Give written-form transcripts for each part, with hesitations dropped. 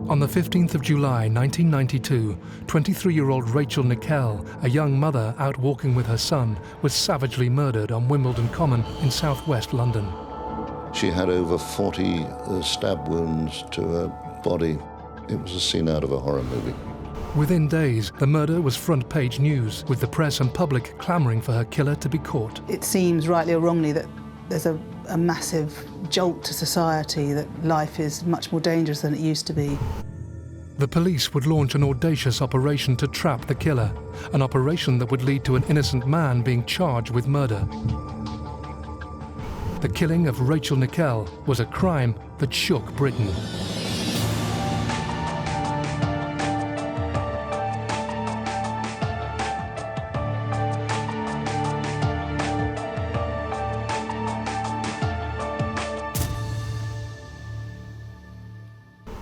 On the 15th of July 1992, 23-year-old Rachel Nickell, a young mother out walking with her son, was savagely murdered on Wimbledon Common in southwest London. She had over 40 stab wounds to her body. It was a scene out of a horror movie. Within days, the murder was front-page news, with the press and public clamouring for her killer to be caught. It seems, rightly or wrongly, that there's a massive jolt to society, that life is much more dangerous than it used to be. The police would launch an audacious operation to trap the killer, an operation that would lead to an innocent man being charged with murder. The killing of Rachel Nickell was a crime that shook Britain.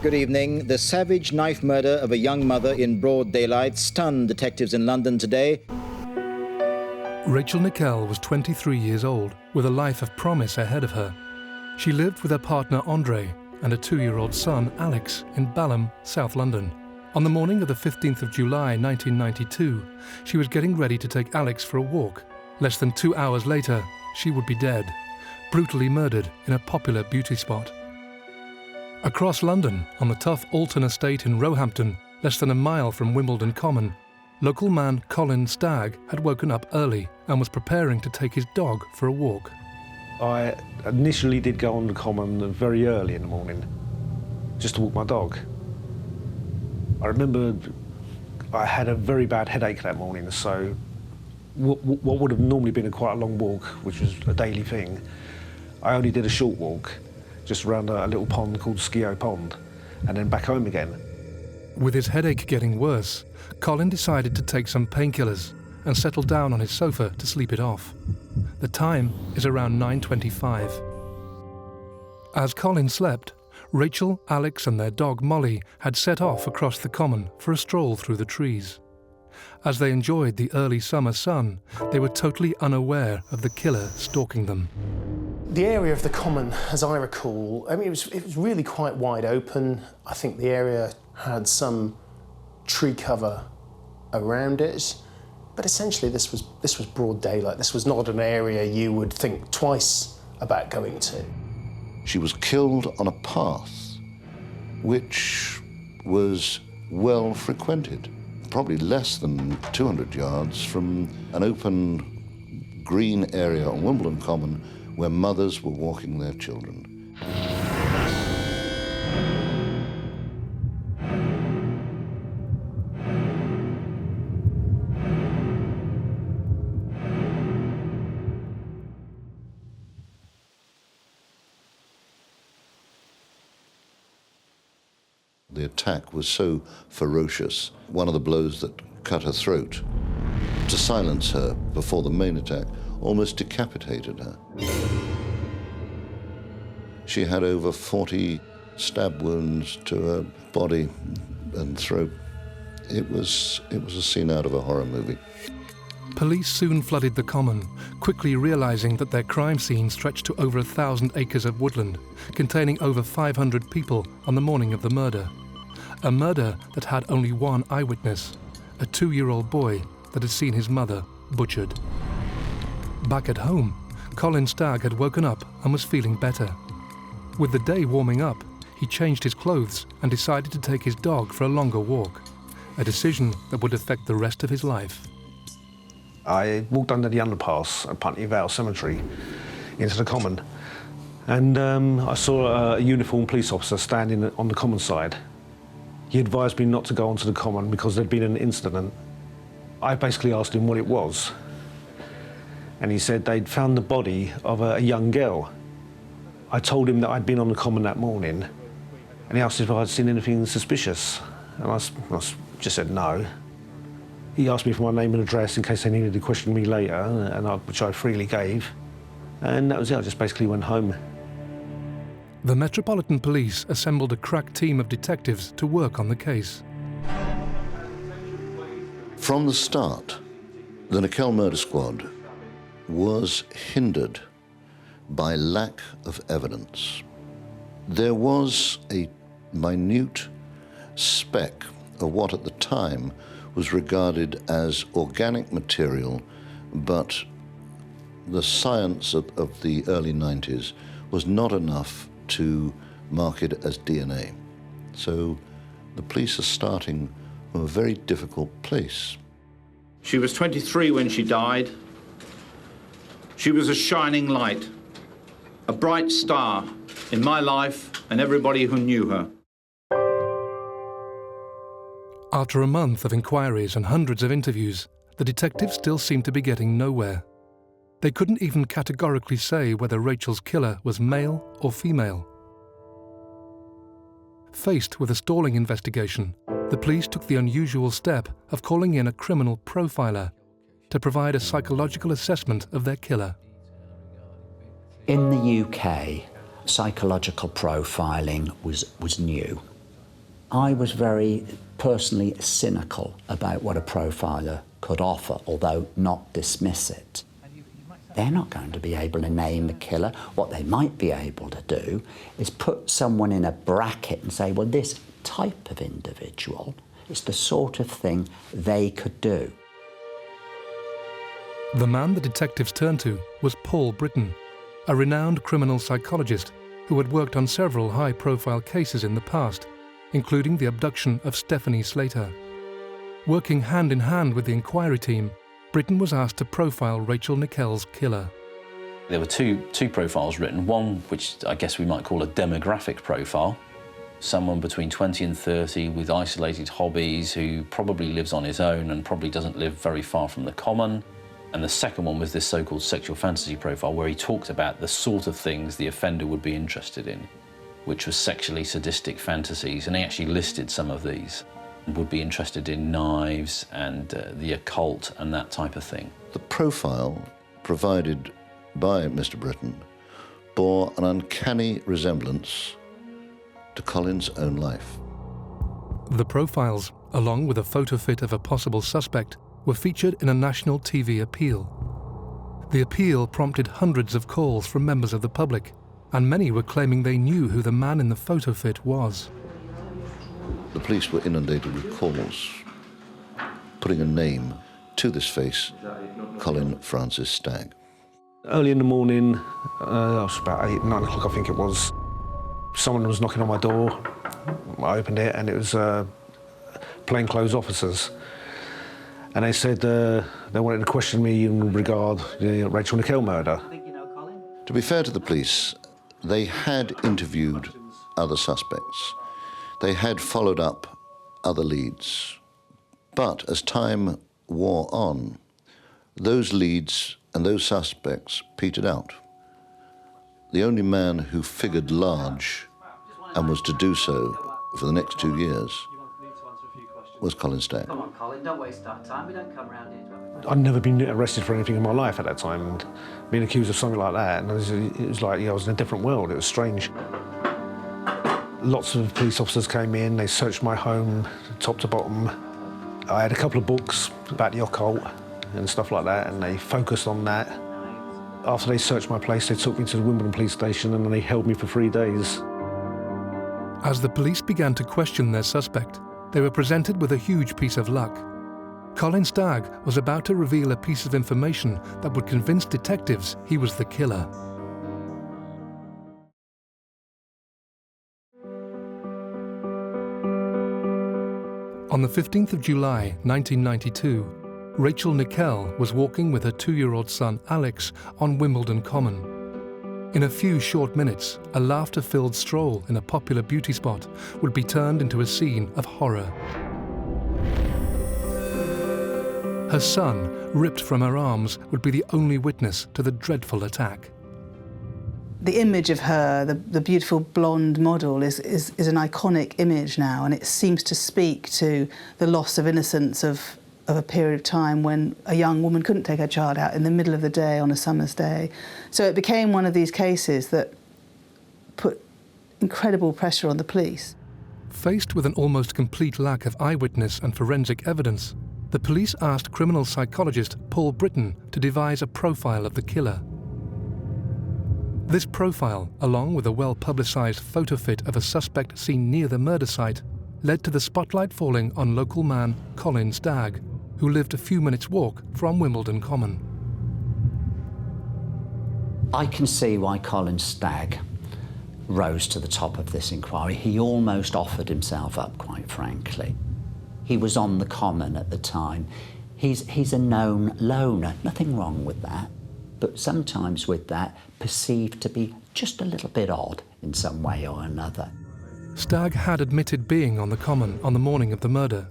Good evening. The savage knife murder of a young mother in broad daylight stunned detectives in London today. Rachel Nickell was 23 years old, with a life of promise ahead of her. She lived with her partner Andre and a 2-year-old son Alex in Balham, South London. On the morning of the 15th of July 1992, she was getting ready to take Alex for a walk. Less than 2 hours later, she would be dead, brutally murdered in a popular beauty spot. Across London, on the tough Alton estate in Roehampton, less than a mile from Wimbledon Common, local man Colin Stagg had woken up early and was preparing to take his dog for a walk. I initially did go on the Common very early in the morning, just to walk my dog. I remember I had a very bad headache that morning, so what would have normally been quite a long walk, which was a daily thing, I only did a short walk, just around a little pond called Skio Pond, and then back home again. With his headache getting worse, Colin decided to take some painkillers and settle down on his sofa to sleep it off. The time is around 9:25. As Colin slept, Rachel, Alex and their dog Molly had set off across the common for a stroll through the trees. As they enjoyed the early summer sun, they were totally unaware of the killer stalking them. The area of the common, as I recall, it was really quite wide open. I think the area had some tree cover around it, but essentially this was broad daylight. This was not an area you would think twice about going to. She was killed on a path which was well frequented, probably less than 200 yards from an open green area on Wimbledon Common where mothers were walking their children. The attack was so ferocious, one of the blows that cut her throat, to silence her before the main attack, almost decapitated her. She had over 40 stab wounds to her body and throat. It was a scene out of a horror movie. Police soon flooded the common, quickly realising that their crime scene stretched to over 1,000 acres of woodland, containing over 500 people on the morning of the murder. A murder that had only one eyewitness, a 2-year-old boy that had seen his mother butchered. Back at home, Colin Stagg had woken up and was feeling better. With the day warming up, he changed his clothes and decided to take his dog for a longer walk, a decision that would affect the rest of his life. I walked under the underpass at Putney Vale Cemetery into the common, and I saw a uniformed police officer standing on the common side. He advised me not to go onto the common because there'd been an incident. I basically asked him what it was, and he said they'd found the body of a young girl. I told him that I'd been on the common that morning, and he asked if I'd seen anything suspicious, and I just said no. He asked me for my name and address in case they needed to question me later, which I freely gave, and that was it. I just basically went home. The Metropolitan Police assembled a crack team of detectives to work on the case. From the start, the Nickell murder squad was hindered by lack of evidence. There was a minute speck of what at the time was regarded as organic material, but the science of the early 90s was not enough to mark it as DNA. So the police are starting from a very difficult place. She was 23 when she died. She was a shining light, a bright star in my life and everybody who knew her. After a month of inquiries and hundreds of interviews, the detectives still seemed to be getting nowhere. They couldn't even categorically say whether Rachel's killer was male or female. Faced with a stalling investigation, the police took the unusual step of calling in a criminal profiler to provide a psychological assessment of their killer. In the UK, psychological profiling was new. I was very personally cynical about what a profiler could offer, although not dismiss it. They're not going to be able to name the killer. What they might be able to do is put someone in a bracket and say, well, this type of individual is the sort of thing they could do. The man the detectives turned to was Paul Britton, a renowned criminal psychologist who had worked on several high-profile cases in the past, including the abduction of Stephanie Slater. Working hand in hand with the inquiry team, Britton was asked to profile Rachel Nickell's killer. There were two profiles written, one which I guess we might call a demographic profile, someone between 20 and 30 with isolated hobbies who probably lives on his own and probably doesn't live very far from the common. And the second one was this so-called sexual fantasy profile where he talked about the sort of things the offender would be interested in, which was sexually sadistic fantasies, and he actually listed some of these. Would be interested in knives and the occult and that type of thing. The profile provided by Mr. Britton bore an uncanny resemblance to Colin's own life. The profiles, along with a photo fit of a possible suspect, were featured in a national TV appeal. The appeal prompted hundreds of calls from members of the public, and many were claiming they knew who the man in the photo fit was. The police were inundated with calls, putting a name to this face, Colin Francis Stagg. Early in the morning, it was about 8, 9 o'clock I think it was, someone was knocking on my door. I opened it and it was plainclothes officers. And they said they wanted to question me in regard to the Rachel Nickell murder. To be fair to the police, they had interviewed other suspects. They had followed up other leads. But as time wore on, those leads and those suspects petered out. The only man who figured large and was to do so for the next 2 years was Colin Stagg. Come on, Colin, don't waste our time. We don't come around here. I'd never been arrested for anything in my life at that time, and being accused of something like that, and it was like I was in a different world. It was strange. Lots of police officers came in, they searched my home, top to bottom. I had a couple of books about the occult and stuff like that, and they focused on that. After they searched my place, they took me to the Wimbledon police station and they held me for 3 days. As the police began to question their suspect, they were presented with a huge piece of luck. Colin Stagg was about to reveal a piece of information that would convince detectives he was the killer. On the 15th of July, 1992, Rachel Nickell was walking with her 2-year-old son, Alex, on Wimbledon Common. In a few short minutes, a laughter-filled stroll in a popular beauty spot would be turned into a scene of horror. Her son, ripped from her arms, would be the only witness to the dreadful attack. The image of her, the beautiful blonde model, is an iconic image now, and it seems to speak to the loss of innocence of a period of time when a young woman couldn't take her child out in the middle of the day on a summer's day. So it became one of these cases that put incredible pressure on the police. Faced with an almost complete lack of eyewitness and forensic evidence, the police asked criminal psychologist Paul Britton to devise a profile of the killer. This profile, along with a well-publicised photo fit of a suspect seen near the murder site, led to the spotlight falling on local man Colin Stagg, who lived a few minutes' walk from Wimbledon Common. I can see why Colin Stagg rose to the top of this inquiry. He almost offered himself up, quite frankly. He was on the Common at the time. He's a known loner, nothing wrong with that, but sometimes with that, perceived to be just a little bit odd in some way or another. Stagg had admitted being on the Common on the morning of the murder,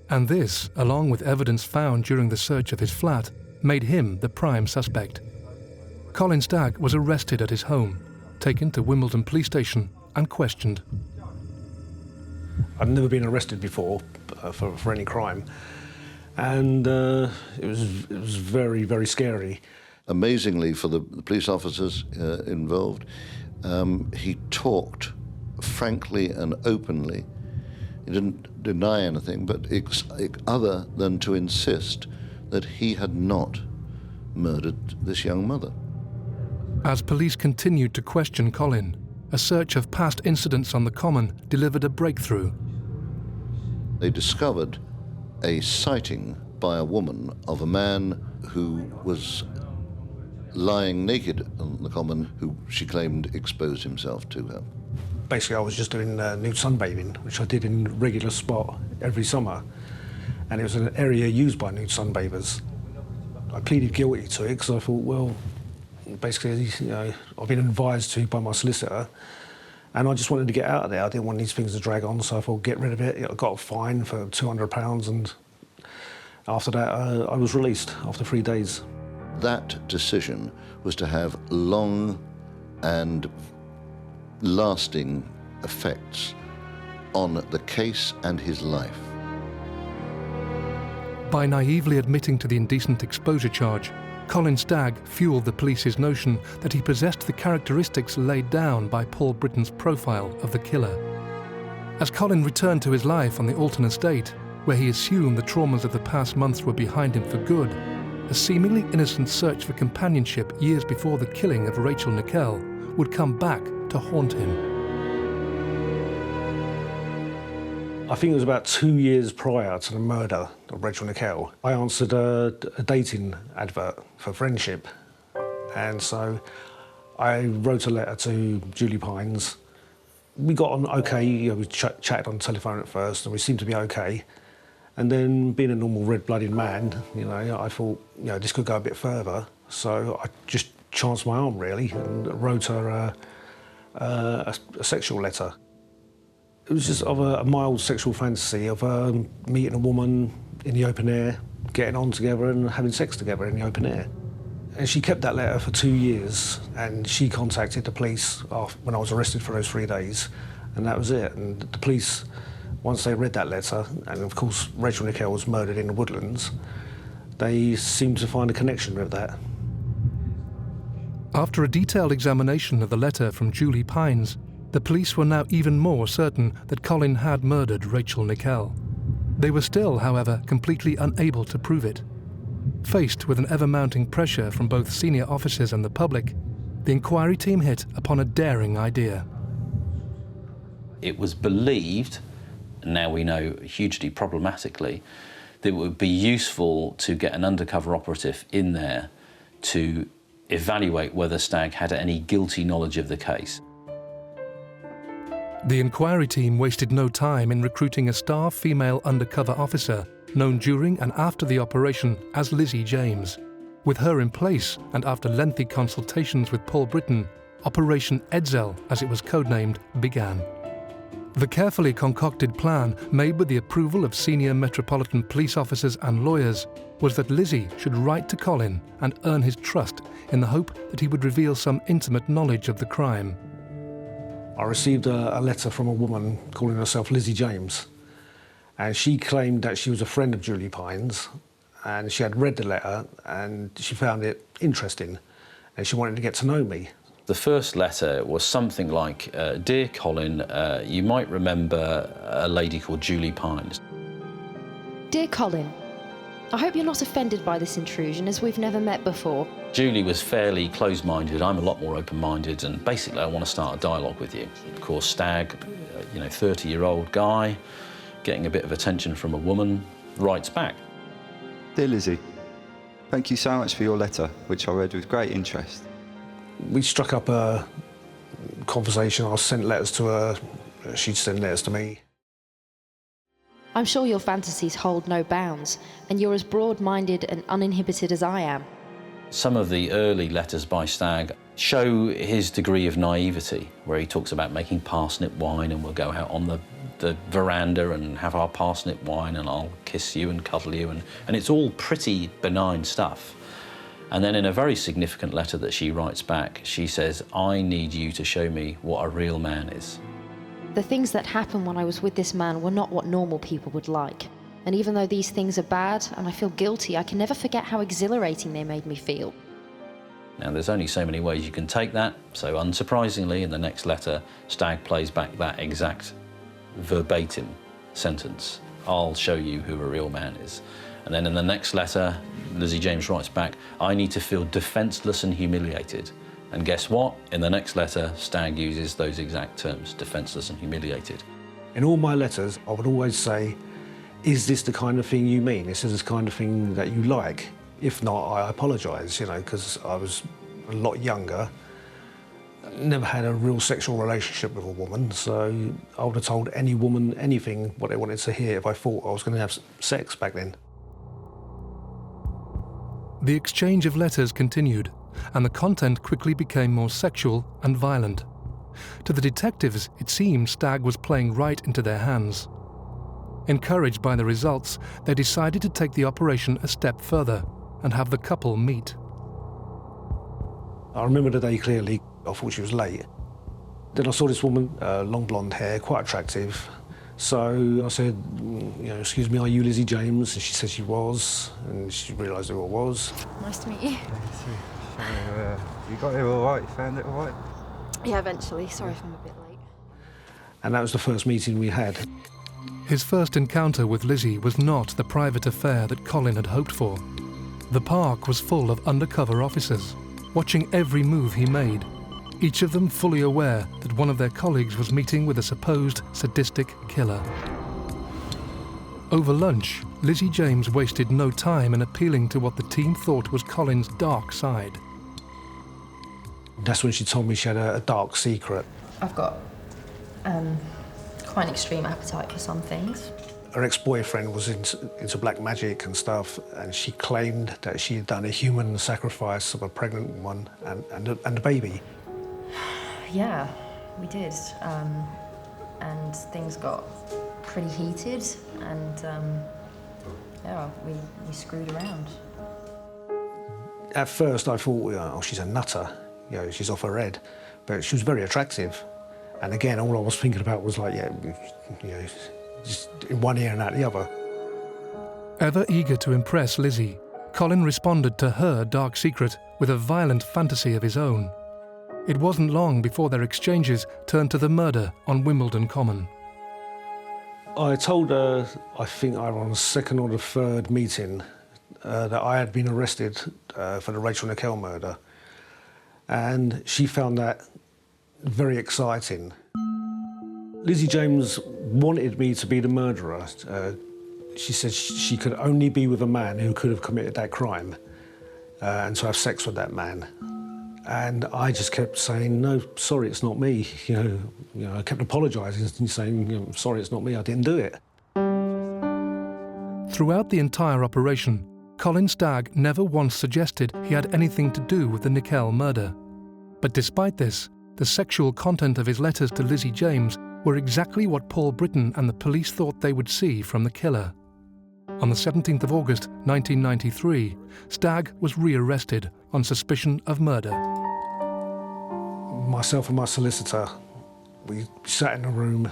and this, along with evidence found during the search of his flat, made him the prime suspect. Colin Stagg was arrested at his home, taken to Wimbledon police station and questioned. I'd never been arrested before for any crime, and it was very, very scary. Amazingly, for the police officers involved, he talked frankly and openly. He didn't deny anything, but other than to insist that he had not murdered this young mother. As police continued to question Colin, a search of past incidents on the Common delivered a breakthrough. They discovered a sighting by a woman of a man who was lying naked on the Common, who she claimed exposed himself to her. Basically, I was just doing nude sunbathing, which I did in regular spot every summer, and it was an area used by nude sunbathers. I pleaded guilty to it because I thought, well, basically, you know, I've been advised to by my solicitor, and I just wanted to get out of there. I didn't want these things to drag on, so I thought, get rid of it. I got a fine for £200, and after that, I was released after 3 days. That decision was to have long and lasting effects on the case and his life. By naively admitting to the indecent exposure charge, Colin Stagg fueled the police's notion that he possessed the characteristics laid down by Paul Britton's profile of the killer. As Colin returned to his life on the Alton estate, where he assumed the traumas of the past months were behind him for good, a seemingly innocent search for companionship years before the killing of Rachel Nickell would come back to haunt him. I think it was about 2 years prior to the murder of Rachel Nickell. I answered a dating advert for friendship, and so I wrote a letter to Julie Pines. We got on okay, you know, we chatted on the telephone at first, and we seemed to be okay. And then, being a normal red-blooded man, you know, I thought, you know, this could go a bit further. So I just chanced my arm, really, and wrote her a sexual letter. It was just of a mild sexual fantasy of meeting a woman in the open air, getting on together and having sex together in the open air. And she kept that letter for 2 years, and she contacted the police when I was arrested for those 3 days, and that was it. And the police, once they read that letter, and of course Rachel Nickell was murdered in the Woodlands, they seemed to find a connection with that. After a detailed examination of the letter from Julie Pines, the police were now even more certain that Colin had murdered Rachel Nickell. They were still, however, completely unable to prove it. Faced with an ever-mounting pressure from both senior officers and the public, the inquiry team hit upon a daring idea. It was believed, now we know hugely problematically, that it would be useful to get an undercover operative in there to evaluate whether Stagg had any guilty knowledge of the case. The inquiry team wasted no time in recruiting a star female undercover officer known during and after the operation as Lizzie James. With her in place, and after lengthy consultations with Paul Britton, Operation Edsel, as it was codenamed, began. The carefully concocted plan, made with the approval of senior Metropolitan Police officers and lawyers, was that Lizzie should write to Colin and earn his trust in the hope that he would reveal some intimate knowledge of the crime. I received a letter from a woman calling herself Lizzie James, and she claimed that she was a friend of Julie Pines, and she had read the letter and she found it interesting, and she wanted to get to know me. The first letter was something like, "Dear Colin, you might remember a lady called Julie Pines." Dear Colin, I hope you're not offended by this intrusion, as we've never met before. Julie was fairly closed-minded. I'm a lot more open-minded, and basically I want to start a dialogue with you. Of course, Stagg, 30-year-old guy, getting a bit of attention from a woman, writes back. Dear Lizzie, thank you so much for your letter, which I read with great interest. We struck up a conversation. I sent letters to her, she'd send letters to me. I'm sure your fantasies hold no bounds, and you're as broad-minded and uninhibited as I am. Some of the early letters by Stagg show his degree of naivety, where he talks about making parsnip wine and we'll go out on the veranda and have our parsnip wine and I'll kiss you and cuddle you, and it's all pretty benign stuff. And then in a very significant letter that she writes back, she says, I need you to show me what a real man is. The things that happened when I was with this man were not what normal people would like. And even though these things are bad and I feel guilty, I can never forget how exhilarating they made me feel. Now, there's only so many ways you can take that, so unsurprisingly, in the next letter, Stagg plays back that exact verbatim sentence. I'll show you who a real man is. And then in the next letter, Lizzie James writes back, I need to feel defenceless and humiliated. And guess what? In the next letter, Stagg uses those exact terms, defenceless and humiliated. In all my letters, I would always say, is this the kind of thing you mean? Is this the kind of thing that you like? If not, I apologise, you know, because I was a lot younger, never had a real sexual relationship with a woman, so I would have told any woman anything what they wanted to hear if I thought I was going to have sex back then. The exchange of letters continued, and the content quickly became more sexual and violent. To the detectives, it seemed Stagg was playing right into their hands. Encouraged by the results, they decided to take the operation a step further and have the couple meet. I remember the day clearly. I thought she was late. Then I saw this woman, long blonde hair, quite attractive. So I said, you know, excuse me, are you Lizzie James? And she said she was, and she realised who I was. Nice to meet you. So, you got here all right? You found it all right? Yeah, eventually. Sorry if I'm a bit late. And that was the first meeting we had. His first encounter with Lizzie was not the private affair that Colin had hoped for. The park was full of undercover officers, watching every move he made, each of them fully aware that one of their colleagues was meeting with a supposed sadistic killer. Over lunch, Lizzie James wasted no time in appealing to what the team thought was Colin's dark side. That's when she told me she had a dark secret. I've got quite an extreme appetite for some things. Her ex-boyfriend was into black magic and stuff, and she claimed that she had done a human sacrifice of a pregnant woman and a baby. Yeah, we did. And things got pretty heated, and yeah, we screwed around. At first I thought, oh, she's a nutter, you know, she's off her head, but she was very attractive. And again, all I was thinking about was like, yeah, you know, just in one ear and out the other. Ever eager to impress Lizzie, Colin responded to her dark secret with a violent fantasy of his own. It wasn't long before their exchanges turned to the murder on Wimbledon Common. I told her, I think I was on the second or the third meeting, that I had been arrested for the Rachel Nickell murder. And she found that very exciting. Lizzie James wanted me to be the murderer. She said she could only be with a man who could have committed that crime and to have sex with that man. And I just kept saying, no, sorry, it's not me. You know, I kept apologising and saying, you know, sorry, it's not me, I didn't do it. Throughout the entire operation, Colin Stagg never once suggested he had anything to do with the Nickell murder. But despite this, the sexual content of his letters to Lizzie James were exactly what Paul Britton and the police thought they would see from the killer. On the 17th of August 1993, Stagg was rearrested on suspicion of murder. Myself and my solicitor, we sat in a room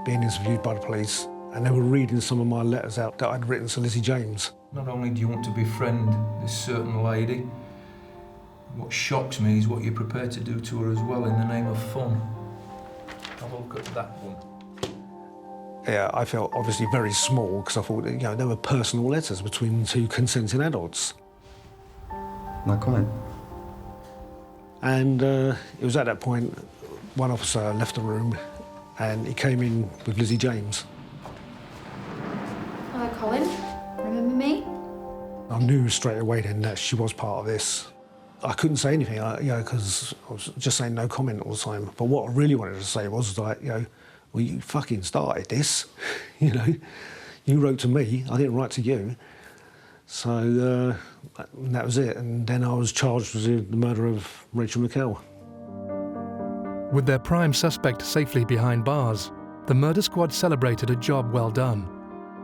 being interviewed by the police, and they were reading some of my letters out that I'd written to Lizzie James. Not only do you want to befriend this certain lady, what shocks me is what you're prepared to do to her as well in the name of fun. Have a look at that one. Yeah, I felt obviously very small because I thought, you know, there were personal letters between two consenting adults. No comment. And it was at that point one officer left the room and he came in with Lizzie James. Hello, Colin. Remember me? I knew straight away then that she was part of this. I couldn't say anything, because I was just saying no comment all the time. But what I really wanted to say was like, well, you fucking started this, You wrote to me, I didn't write to you. So that was it. And then I was charged with the murder of Rachel Nickell. With their prime suspect safely behind bars, the murder squad celebrated a job well done.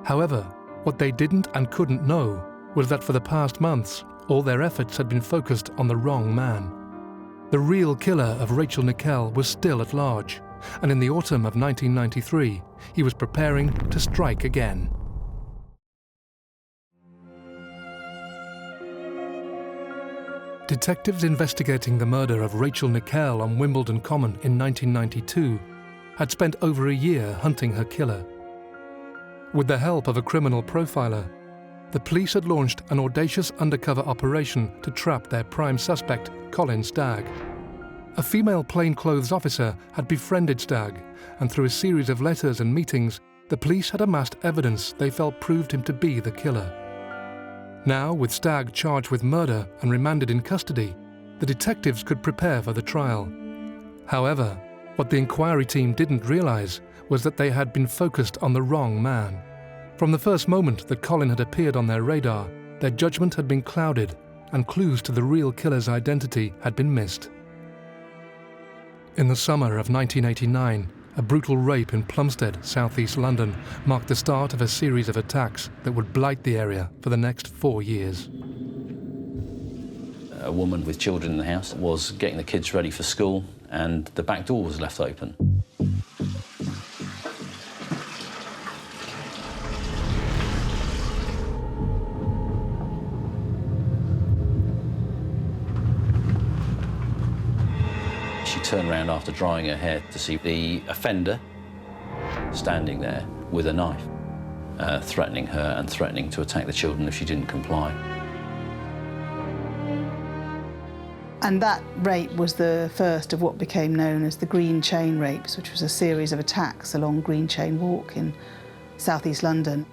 However, what they didn't and couldn't know was that for the past months, all their efforts had been focused on the wrong man. The real killer of Rachel Nickell was still at large, and in the autumn of 1993, he was preparing to strike again. Detectives investigating the murder of Rachel Nickell on Wimbledon Common in 1992 had spent over a year hunting her killer. With the help of a criminal profiler, the police had launched an audacious undercover operation to trap their prime suspect, Colin Stagg. A female plainclothes officer had befriended Stagg, and through a series of letters and meetings, the police had amassed evidence they felt proved him to be the killer. Now, with Stagg charged with murder and remanded in custody, the detectives could prepare for the trial. However, what the inquiry team didn't realize was that they had been focused on the wrong man. From the first moment that Colin had appeared on their radar, their judgment had been clouded, and clues to the real killer's identity had been missed. In the summer of 1989, a brutal rape in Plumstead, southeast London, marked the start of a series of attacks that would blight the area for the next 4 years. A woman with children in the house was getting the kids ready for school, and the back door was left open. She turned around after drying her hair to see the offender standing there with a knife, threatening her and threatening to attack the children if she didn't comply. And that rape was the first of what became known as the Green Chain Rapes, which was a series of attacks along Green Chain Walk in southeast London.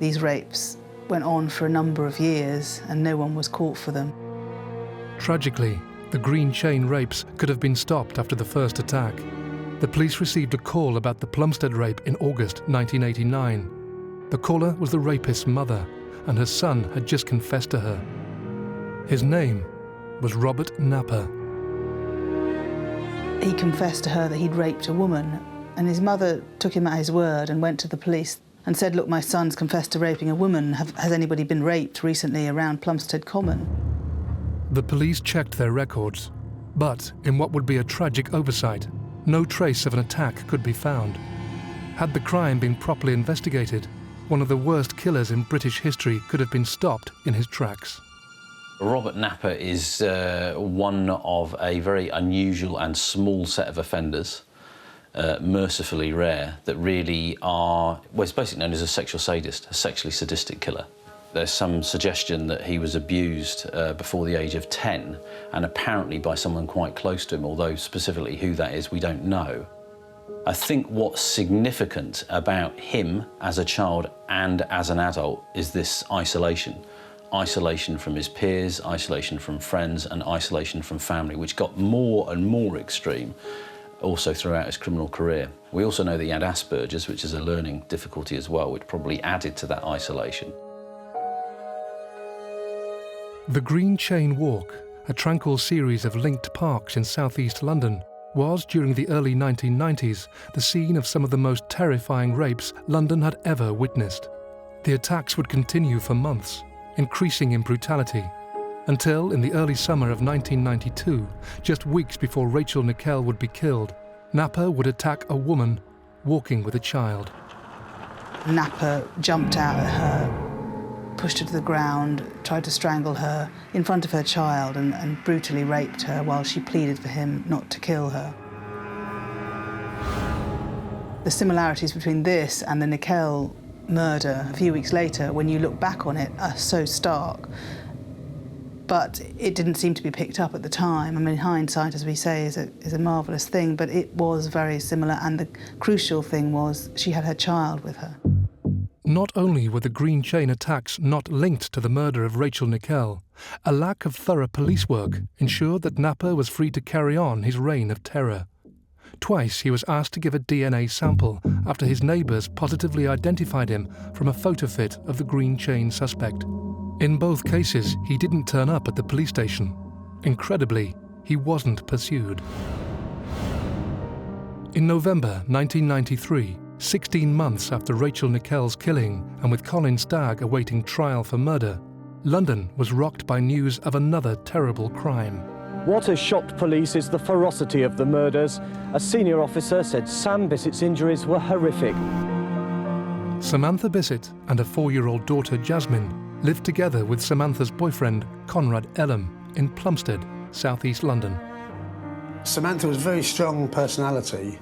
These rapes went on for a number of years and no one was caught for them. Tragically, the Green Chain Rapes could have been stopped after the first attack. The police received a call about the Plumstead rape in August 1989. The caller was the rapist's mother, and her son had just confessed to her. His name was Robert Napper. He confessed to her that he'd raped a woman, and his mother took him at his word and went to the police and said, "Look, my son's confessed to raping a woman. Has anybody been raped recently around Plumstead Common?" The police checked their records, but in what would be a tragic oversight, no trace of an attack could be found. Had the crime been properly investigated, one of the worst killers in British history could have been stopped in his tracks. Robert Napper is one of a very unusual and small set of offenders, mercifully rare, that really are, well, it's basically known as a sexual sadist, a sexually sadistic killer. There's some suggestion that he was abused before the age of 10, and apparently by someone quite close to him, although specifically who that is, we don't know. I think what's significant about him as a child and as an adult is this isolation. Isolation from his peers, isolation from friends, and isolation from family, which got more and more extreme also throughout his criminal career. We also know that he had Asperger's, which is a learning difficulty as well, which probably added to that isolation. The Green Chain Walk, a tranquil series of linked parks in southeast London, was, during the early 1990s, the scene of some of the most terrifying rapes London had ever witnessed. The attacks would continue for months, increasing in brutality, until in the early summer of 1992, just weeks before Rachel Nickell would be killed, Napper would attack a woman walking with a child. Napper jumped out at her, pushed her to the ground, tried to strangle her in front of her child and brutally raped her while she pleaded for him not to kill her. The similarities between this and the Nickell murder a few weeks later, when you look back on it, are so stark. But it didn't seem to be picked up at the time. I mean, hindsight, as we say, is a marvellous thing, but it was very similar, and the crucial thing was she had her child with her. Not only were the green chain attacks not linked to the murder of Rachel Nickell, a lack of thorough police work ensured that Napper was free to carry on his reign of terror. Twice he was asked to give a DNA sample after his neighbours positively identified him from a photo fit of the green chain suspect. In both cases, he didn't turn up at the police station. Incredibly, he wasn't pursued. In November 1993, 16 months after Rachel Nickell's killing and with Colin Stagg awaiting trial for murder, London was rocked by news of another terrible crime. What has shocked police is the ferocity of the murders. A senior officer said Sam Bissett's injuries were horrific. Samantha Bissett and her 4-year-old daughter Jasmine lived together with Samantha's boyfriend Conrad Ellum in Plumstead, southeast London. Samantha was a very strong personality.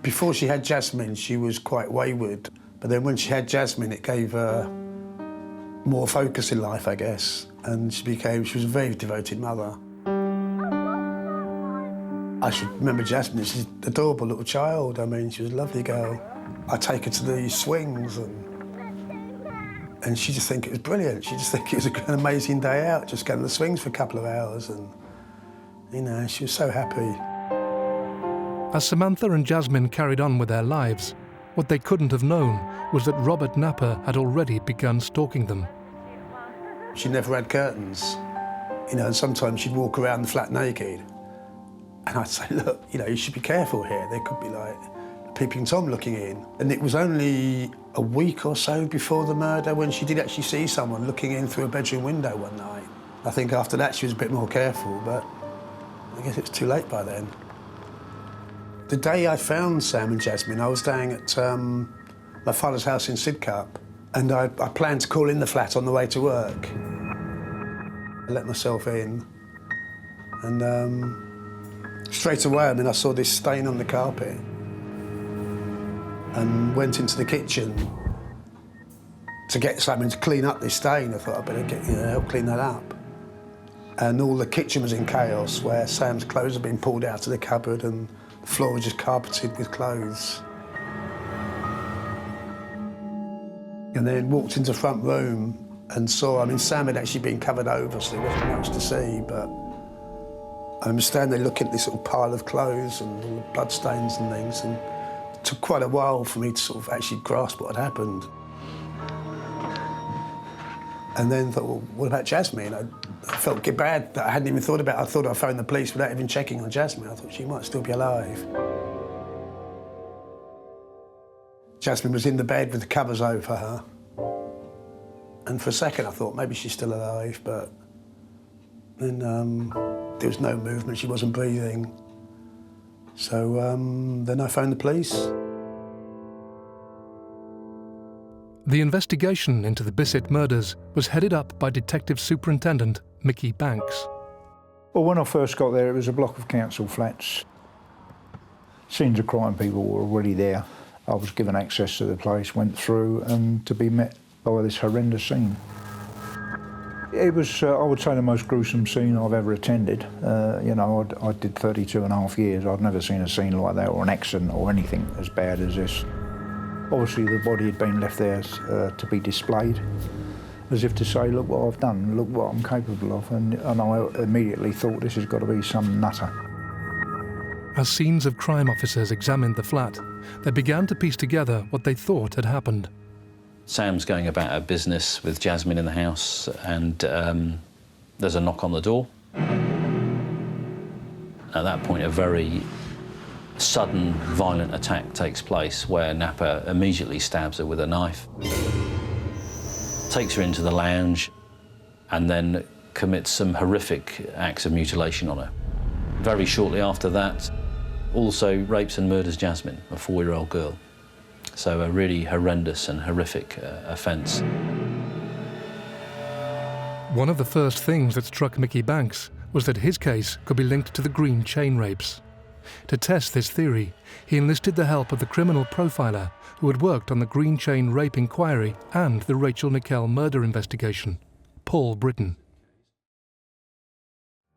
Before she had Jasmine, she was quite wayward. But then when she had Jasmine, it gave her more focus in life, I guess. And she was a very devoted mother. I should remember Jasmine. She's an adorable little child. I mean, she was a lovely girl. I'd take her to the swings and she'd just think it was brilliant. She'd just think it was an amazing day out, just going to the swings for a couple of hours. And, you know, she was so happy. As Samantha and Jasmine carried on with their lives, what they couldn't have known was that Robert Napper had already begun stalking them. She never had curtains, you know, and sometimes she'd walk around the flat naked. And I'd say, look, you know, you should be careful here. There could be, like, a peeping Tom looking in. And it was only a week or so before the murder when she did actually see someone looking in through a bedroom window one night. I think after that she was a bit more careful, but I guess it was too late by then. The day I found Sam and Jasmine, I was staying at my father's house in Sidcup, and I planned to call in the flat on the way to work. I let myself in, and straight away, I mean, I saw this stain on the carpet and went into the kitchen to get something to clean up this stain. I thought I'd better help clean that up. And all the kitchen was in chaos, where Sam's clothes had been pulled out of the cupboard and the floor was just carpeted with clothes. And then walked into the front room and saw, I mean, Sam had actually been covered over, so there wasn't much to see, but I'm standing there looking at this little pile of clothes and all the bloodstains and things, and it took quite a while for me to sort of actually grasp what had happened. And then thought, well, what about Jasmine? I felt bad that I hadn't even thought about it. I thought I'd phone the police without even checking on Jasmine. I thought she might still be alive. Jasmine was in the bed with the covers over her. And for a second I thought maybe she's still alive, but then there was no movement, she wasn't breathing. So then I phoned the police. The investigation into the Bissett murders was headed up by Detective Superintendent Mickey Banks. Well, when I first got there, it was a block of council flats. Scenes of crime people were already there. I was given access to the place, went through, and to be met by this horrendous scene. It was, I would say, the most gruesome scene I've ever attended. You know, I did 32 and a half years. I'd never seen a scene like that, or an accident, or anything as bad as this. Obviously, the body had been left there to be displayed, as if to say, look what I've done, look what I'm capable of, and I immediately thought this has got to be some nutter. As scenes of crime officers examined the flat, they began to piece together what they thought had happened. Sam's going about her business with Jasmine in the house, and there's a knock on the door. At that point, a very sudden, violent attack takes place where Napper immediately stabs her with a knife, takes her into the lounge, and then commits some horrific acts of mutilation on her. Very shortly after that, also rapes and murders Jasmine, a 4-year-old girl. So a really horrendous and horrific offence. One of the first things that struck Mickey Banks was that his case could be linked to the green chain rapes. To test this theory, he enlisted the help of the criminal profiler who had worked on the green chain rape inquiry and the Rachel Nickell murder investigation, Paul Britton.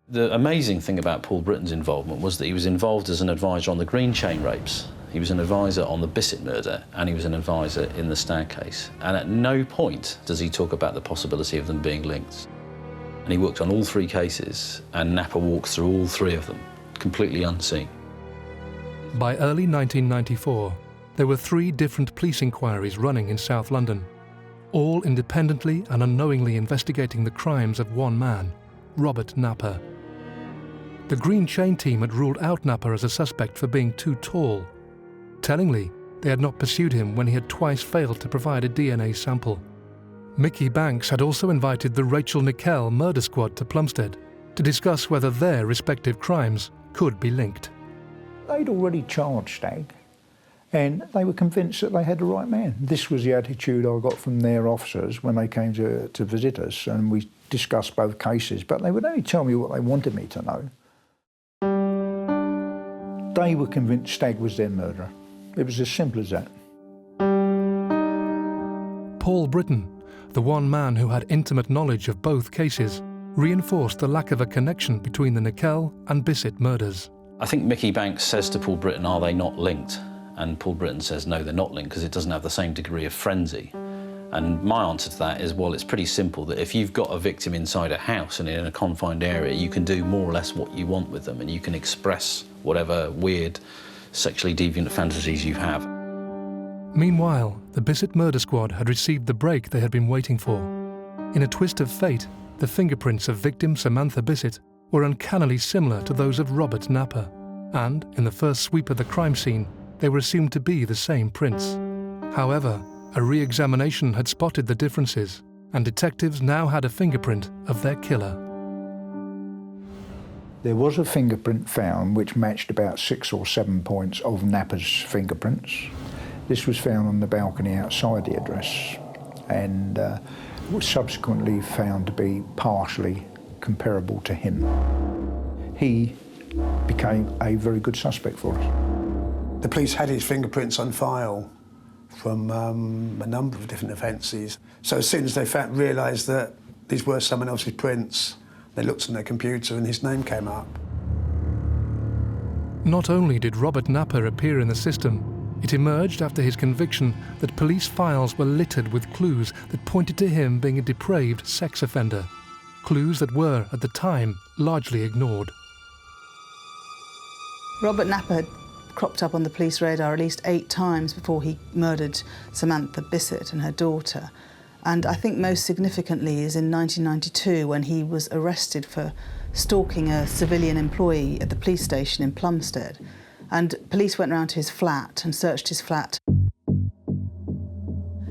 The amazing thing about Paul Britton's involvement was that he was involved as an advisor on the Green Chain rapes. He was an advisor on the Bissett murder, and he was an advisor in the Stagg case. And at no point does he talk about the possibility of them being linked. And he worked on all three cases, and Napper walked through all three of them, completely unseen. By early 1994, there were 3 different police inquiries running in South London, all independently and unknowingly investigating the crimes of one man, Robert Napper. The Green Chain team had ruled out Napper as a suspect for being too tall. Tellingly, they had not pursued him when he had twice failed to provide a DNA sample. Mickey Banks had also invited the Rachel Nickell murder squad to Plumstead to discuss whether their respective crimes could be linked. They'd already charged Stagg, and they were convinced that they had the right man. This was the attitude I got from their officers when they came to visit us, and we discussed both cases, but they would only tell me what they wanted me to know. They were convinced Stagg was their murderer. It was as simple as that. Paul Britton, the one man who had intimate knowledge of both cases, reinforced the lack of a connection between the Nickell and Bissett murders. I think Mickey Banks says to Paul Britton, are they not linked? And Paul Britton says, no, they're not linked because it doesn't have the same degree of frenzy. And my answer to that is, well, it's pretty simple, that if you've got a victim inside a house and in a confined area, you can do more or less what you want with them, and you can express whatever weird, sexually deviant fantasies you have. Meanwhile, the Bissett murder squad had received the break they had been waiting for. In a twist of fate, the fingerprints of victim Samantha Bissett were uncannily similar to those of Robert Napper, and in the first sweep of the crime scene, they were assumed to be the same prints. However, a re-examination had spotted the differences, and detectives now had a fingerprint of their killer. There was a fingerprint found which matched about 6 or 7 points of Napper's fingerprints. This was found on the balcony outside the address, and was subsequently found to be partially comparable to him. He became a very good suspect for us. The police had his fingerprints on file from a number of different offences. So as soon as they realised that these were someone else's prints, they looked on their computer and his name came up. Not only did Robert Napper appear in the system, it emerged after his conviction that police files were littered with clues that pointed to him being a depraved sex offender. Clues that were, at the time, largely ignored. Robert Napper had cropped up on the police radar at least 8 times before he murdered Samantha Bissett and her daughter. And I think most significantly is in 1992 when he was arrested for stalking a civilian employee at the police station in Plumstead. And police went round to his flat and searched his flat.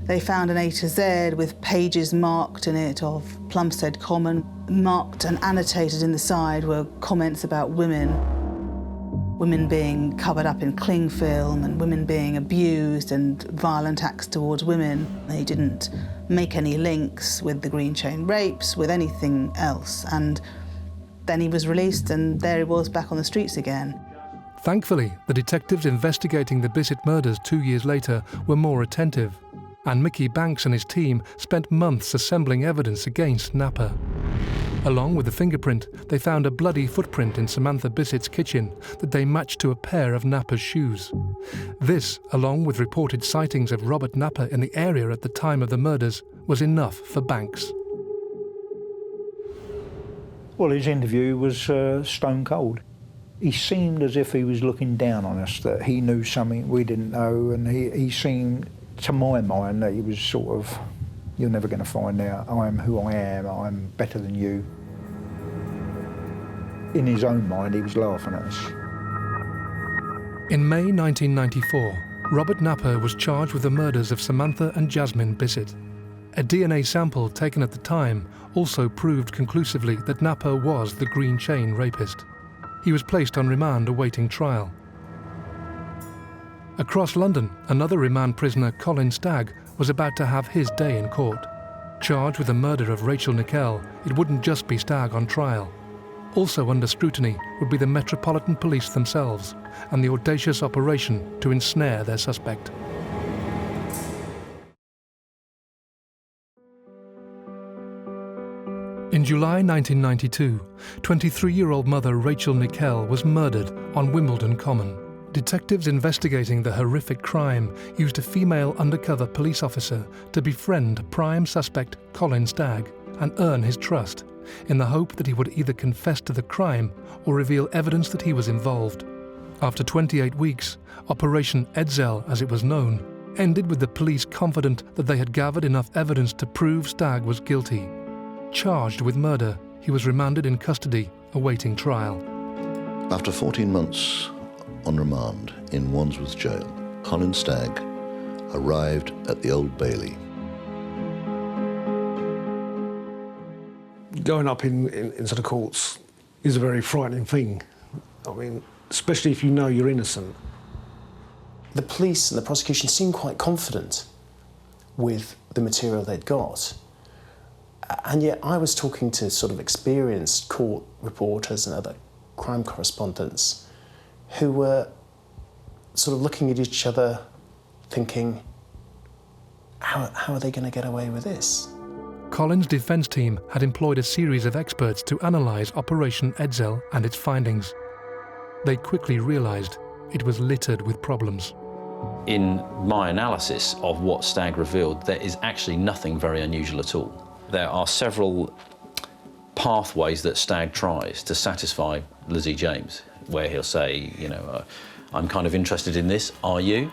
They found an A to Z with pages marked in it of Plumstead Common. Marked and annotated in the side were comments about women being covered up in cling film and women being abused and violent acts towards women. He didn't make any links with the Green Chain rapes, with anything else. And then he was released and there he was back on the streets again. Thankfully, the detectives investigating the Bissett murders 2 years later were more attentive, and Mickey Banks and his team spent months assembling evidence against Napper. Along with the fingerprint, they found a bloody footprint in Samantha Bissett's kitchen that they matched to a pair of Napper's shoes. This, along with reported sightings of Robert Napper in the area at the time of the murders, was enough for Banks. Well, his interview was stone cold. He seemed as if he was looking down on us, that he knew something we didn't know, and he seemed, to my mind, that he was sort of, you're never going to find out, I'm who I am, I'm better than you. In his own mind, he was laughing at us. In May 1994, Robert Napper was charged with the murders of Samantha and Jasmine Bissett. A DNA sample taken at the time also proved conclusively that Napper was the Green Chain rapist. He was placed on remand awaiting trial. Across London, another remand prisoner, Colin Stagg, was about to have his day in court. Charged with the murder of Rachel Nickell, it wouldn't just be Stagg on trial. Also under scrutiny would be the Metropolitan Police themselves and the audacious operation to ensnare their suspect. In July 1992, 23-year-old mother Rachel Nickell was murdered on Wimbledon Common. Detectives investigating the horrific crime used a female undercover police officer to befriend prime suspect Colin Stagg and earn his trust, in the hope that he would either confess to the crime or reveal evidence that he was involved. After 28 weeks, Operation Edzell, as it was known, ended with the police confident that they had gathered enough evidence to prove Stagg was guilty. Charged with murder, he was remanded in custody, awaiting trial. After 14 months on remand in Wandsworth Jail, Colin Stagg arrived at the Old Bailey. Going up into the courts is a very frightening thing. I mean, especially if you know you're innocent. The police and the prosecution seemed quite confident with the material they'd got. And yet I was talking to sort of experienced court reporters and other crime correspondents who were sort of looking at each other thinking, how are they going to get away with this? Colin's defence team had employed a series of experts to analyse Operation Edzell and its findings. They quickly realised it was littered with problems. In my analysis of what Stagg revealed, there is actually nothing very unusual at all. There are several pathways that Stagg tries to satisfy Lizzie James, where he'll say, you know, I'm kind of interested in this, are you?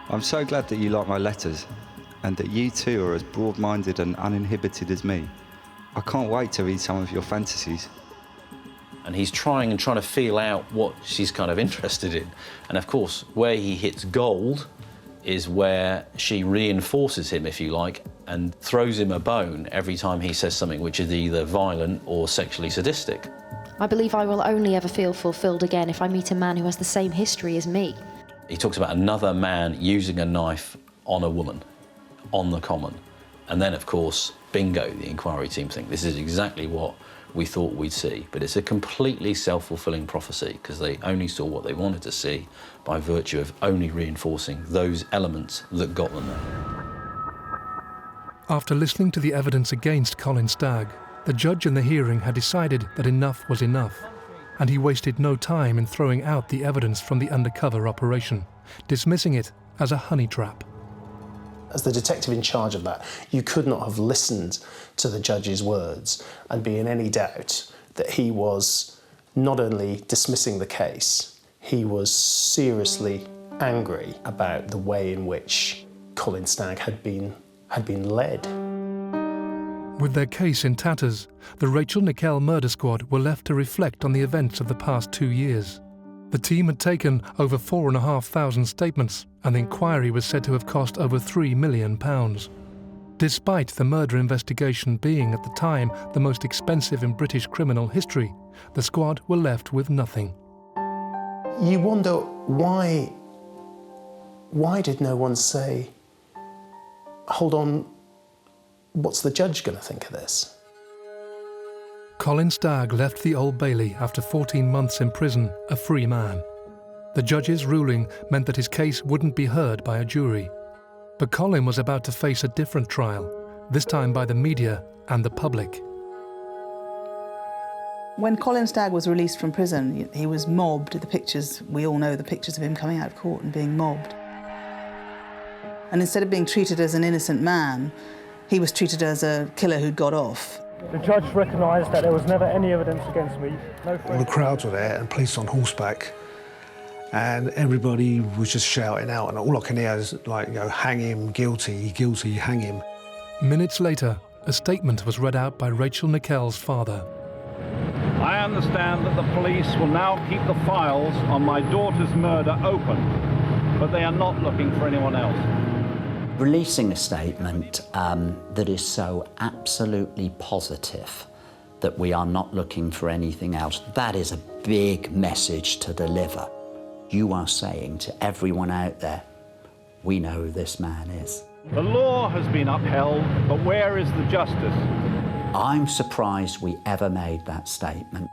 I'm so glad that you like my letters and that you too are as broad-minded and uninhibited as me. I can't wait to read some of your fantasies. And he's trying to feel out what she's kind of interested in. And of course, where he hits gold is where she reinforces him, if you like, and throws him a bone every time he says something which is either violent or sexually sadistic. I believe I will only ever feel fulfilled again if I meet a man who has the same history as me. He talks about another man using a knife on a woman, on the common. And then, of course, bingo, the inquiry team think this is exactly what we thought we'd see. But it's a completely self-fulfilling prophecy because they only saw what they wanted to see by virtue of only reinforcing those elements that got them there. After listening to the evidence against Colin Stagg, the judge in the hearing had decided that enough was enough, and he wasted no time in throwing out the evidence from the undercover operation, dismissing it as a honey trap. As the detective in charge of that, you could not have listened to the judge's words and be in any doubt that he was not only dismissing the case, he was seriously angry about the way in which Colin Stagg had been led. With their case in tatters, the Rachel Nickell murder squad were left to reflect on the events of the past 2 years. The team had taken over 4,500 statements, and the inquiry was said to have cost over £3 million. Despite the murder investigation being at the time the most expensive in British criminal history, the squad were left with nothing. You wonder why did no one say, hold on, what's the judge going to think of this? Colin Stagg left the Old Bailey after 14 months in prison, a free man. The judge's ruling meant that his case wouldn't be heard by a jury. But Colin was about to face a different trial, this time by the media and the public. When Colin Stagg was released from prison, he was mobbed. The pictures, we all know the pictures of him coming out of court and being mobbed. And instead of being treated as an innocent man, he was treated as a killer who'd got off. The judge recognised that there was never any evidence against me. All the crowds were there and police on horseback, and everybody was just shouting out, and all I can hear is like, you know, hang him, guilty, guilty, hang him. Minutes later, a statement was read out by Rachel Nickell's father. I understand that the police will now keep the files on my daughter's murder open, but they are not looking for anyone else. Releasing a statement that is so absolutely positive that we are not looking for anything else, that is a big message to deliver. You are saying to everyone out there, we know who this man is. The law has been upheld, but where is the justice? I'm surprised we ever made that statement.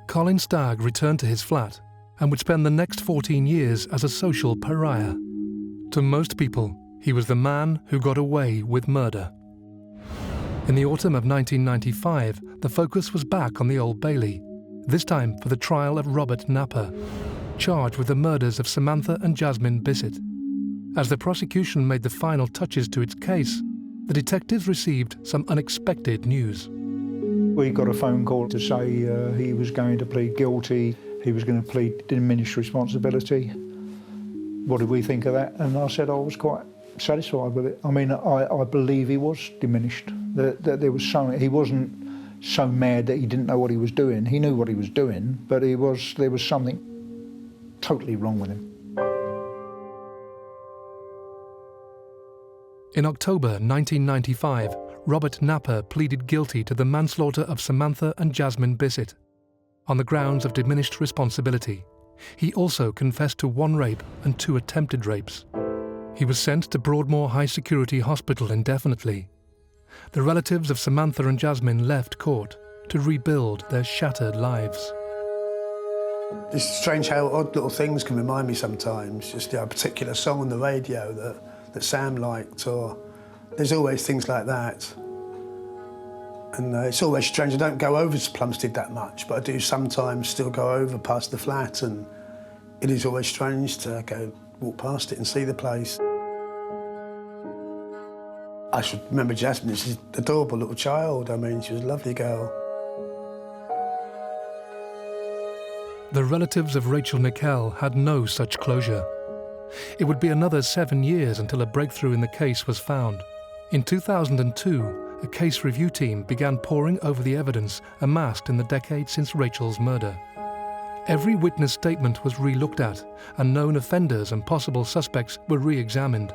Colin Stagg returned to his flat and would spend the next 14 years as a social pariah. To most people, he was the man who got away with murder. In the autumn of 1995, the focus was back on the Old Bailey, this time for the trial of Robert Napper, charged with the murders of Samantha and Jasmine Bissett. As the prosecution made the final touches to its case, the detectives received some unexpected news. We got a phone call to say he was going to plead guilty, he was going to plead diminished responsibility. What did we think of that? And I said I was quite satisfied with it. I mean, I believe he was diminished. That there was he wasn't so mad that he didn't know what he was doing. He knew what he was doing, but there was something totally wrong with him. In October 1995, Robert Napper pleaded guilty to the manslaughter of Samantha and Jasmine Bissett on the grounds of diminished responsibility. He also confessed to 1 rape and 2 attempted rapes. He was sent to Broadmoor High Security Hospital indefinitely. The relatives of Samantha and Jasmine left court to rebuild their shattered lives. It's strange how odd little things can remind me sometimes. Just a particular song on the radio that Sam liked, or there's always things like that. And it's always strange. I don't go over to Plumstead that much, but I do sometimes still go over past the flat, and it is always strange to walk past it and see the place. I should remember Jasmine. She's an adorable little child. I mean, she was a lovely girl. The relatives of Rachel Nickell had no such closure. It would be another 7 years until a breakthrough in the case was found. In 2002, a case review team began poring over the evidence amassed in the decade since Rachel's murder. Every witness statement was re-looked at, and known offenders and possible suspects were re-examined.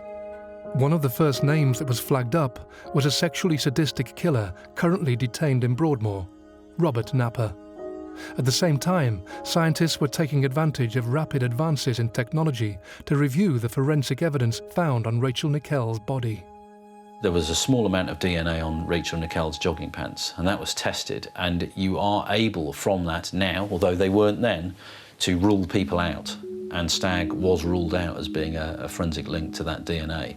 One of the first names that was flagged up was a sexually sadistic killer currently detained in Broadmoor, Robert Napper. At the same time, scientists were taking advantage of rapid advances in technology to review the forensic evidence found on Rachel Nickell's body. There was a small amount of DNA on Rachel Nickell's jogging pants, and that was tested, and you are able from that now, although they weren't then, to rule people out, and Stagg was ruled out as being a forensic link to that DNA.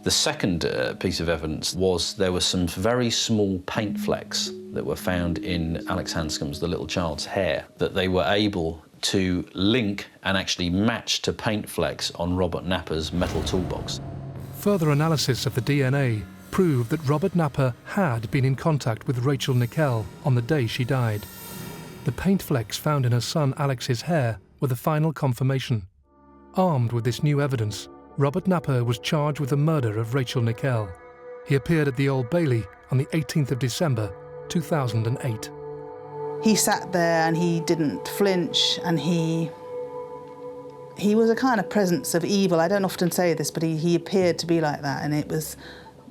The second piece of evidence was there were some very small paint flecks that were found in Alex Hanscom's, the little child's, hair, that they were able to link and actually match to paint flecks on Robert Napper's metal toolbox. Further analysis of the DNA proved that Robert Napper had been in contact with Rachel Nickell on the day she died. The paint flecks found in her son Alex's hair were the final confirmation. Armed with this new evidence, Robert Napper was charged with the murder of Rachel Nickell. He appeared at the Old Bailey on the 18th of December, 2008. He sat there and he didn't flinch, and he was a kind of presence of evil. I don't often say this, but he appeared to be like that, and it was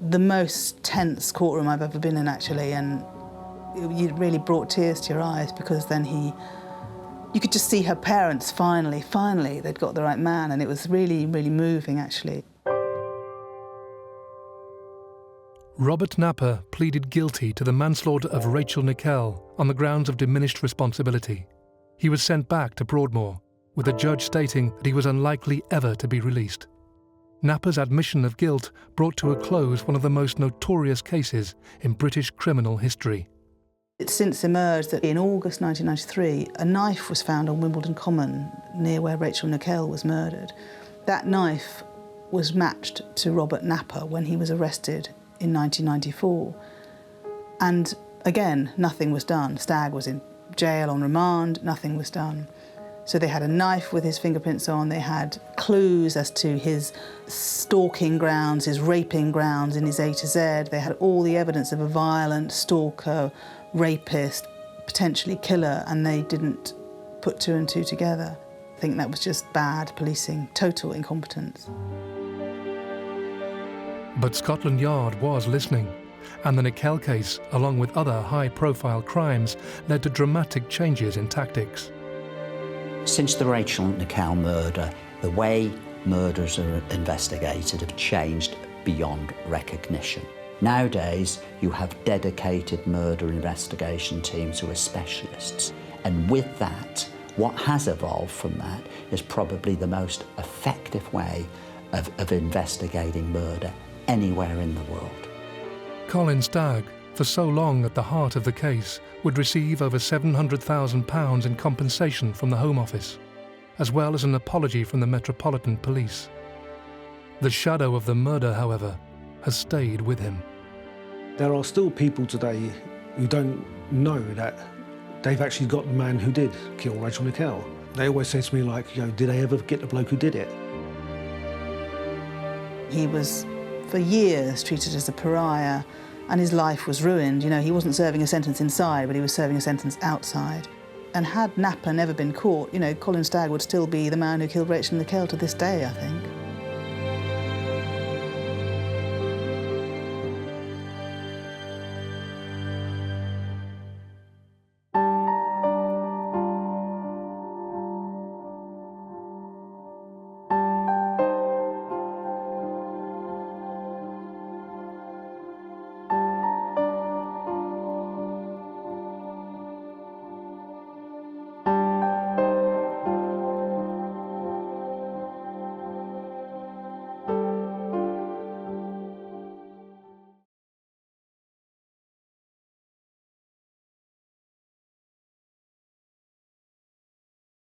the most tense courtroom I've ever been in, actually, and it really brought tears to your eyes, because then you could just see her parents finally, they'd got the right man, and it was really, really moving, actually. Robert Napper pleaded guilty to the manslaughter of Rachel Nickell on the grounds of diminished responsibility. He was sent back to Broadmoor, with a judge stating that he was unlikely ever to be released. Napper's admission of guilt brought to a close one of the most notorious cases in British criminal history. It's since emerged that in August 1993, a knife was found on Wimbledon Common, near where Rachel Nickell was murdered. That knife was matched to Robert Napper when he was arrested in 1994. And again, nothing was done. Stagg was in jail on remand, nothing was done. So they had a knife with his fingerprints on, they had clues as to his stalking grounds, his raping grounds in his A to Z. They had all the evidence of a violent stalker, rapist, potentially killer, and they didn't put 2 and 2 together. I think that was just bad policing, total incompetence. But Scotland Yard was listening, and the Nickell case, along with other high-profile crimes, led to dramatic changes in tactics. Since the Rachel Nickell murder, the way murders are investigated have changed beyond recognition. Nowadays, you have dedicated murder investigation teams who are specialists. And with that, what has evolved from that is probably the most effective way of investigating murder anywhere in the world. Colin Stagg, for so long at the heart of the case, would receive over £700,000 in compensation from the Home Office, as well as an apology from the Metropolitan Police. The shadow of the murder, however, has stayed with him. There are still people today who don't know that they've actually got the man who did kill Rachel Nickell. They always say to me, like, you know, did they ever get the bloke who did it? He was, for years, treated as a pariah, and his life was ruined. You know, he wasn't serving a sentence inside, but he was serving a sentence outside. And had Napa never been caught, you know, Colin Stagg would still be the man who killed Rachel Nickell to this day, I think.